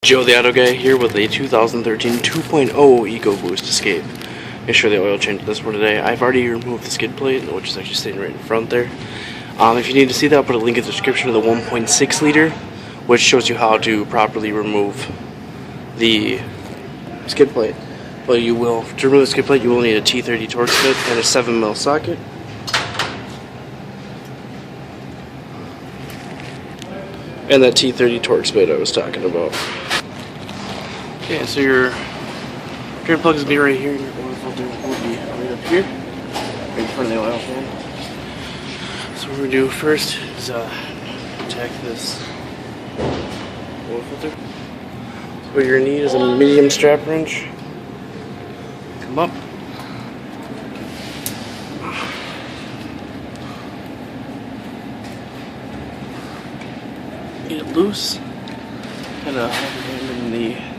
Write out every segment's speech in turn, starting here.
Joe the Auto Guy here with a 2013 2.0 EcoBoost Escape. Make sure the oil change this for today. I've already removed the skid plate, which is actually sitting right in front there. If you need to see that, I'll put a link in the description of the 1.6 liter, which shows you how to properly remove the skid plate. But to remove the skid plate, you will need a T30 Torx bit and a 7mm socket. And that T30 Torx bit I was talking about. Okay, so your drain plug is going to be right here, and your oil filter will be right up here, right in front of the oil fan. So what we're going to do first is attack this oil filter. So what you're going to need is a medium strap wrench. Come up. Get it loose. Kind of hold your hand in the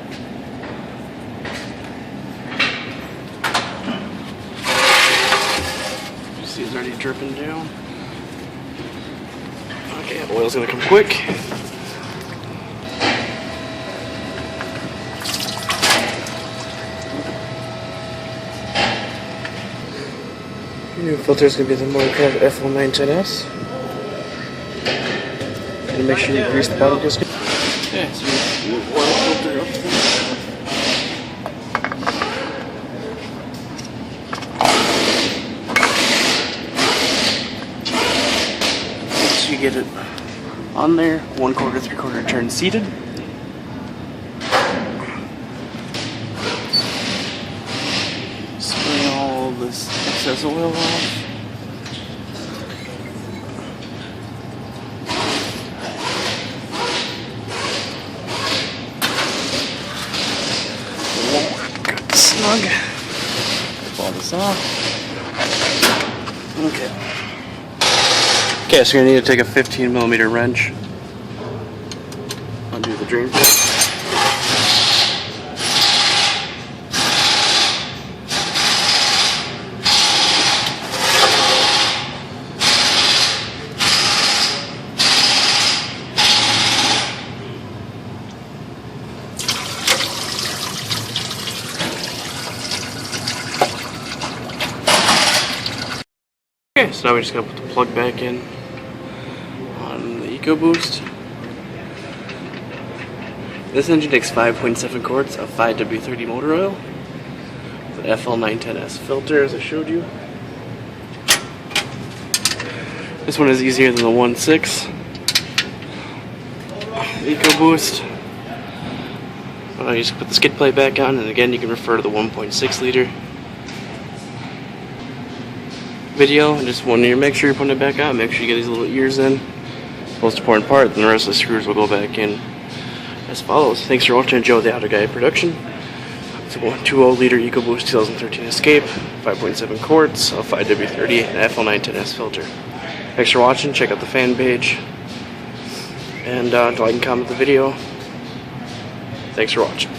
see it's already dripping down. Okay, the oil's gonna come quick. Your new filter is gonna be the Motorcraft FL910S. And make sure you grease the bottom gasket. Okay, so your oil filter up there. You get it on there, 1/4 3/4 turn seated. Spray all this excess oil off. Good snug. Pull all this off. Okay. Okay, so you're going to need to take a 15mm wrench, undo the drain plug. Okay, so now we just got to put the plug back in on the EcoBoost. This engine takes 5.7 quarts of 5W30 motor oil with an FL910S filter, as I showed you. This one is easier than the 1.6 EcoBoost. You just put the skid plate back on, and again you can refer to the 1.6 liter video, and just when you make sure you're putting it back on, make sure you get these little ears in. Most important part, then the rest of the screws will go back in as follows. Thanks for watching Joe the Auto Guy production. It's a 1.20 liter EcoBoost 2013 Escape, 5.7 quarts of 5W30 and FL910S filter. Thanks for watching. Check out the fan page and like and comment the video. Thanks for watching.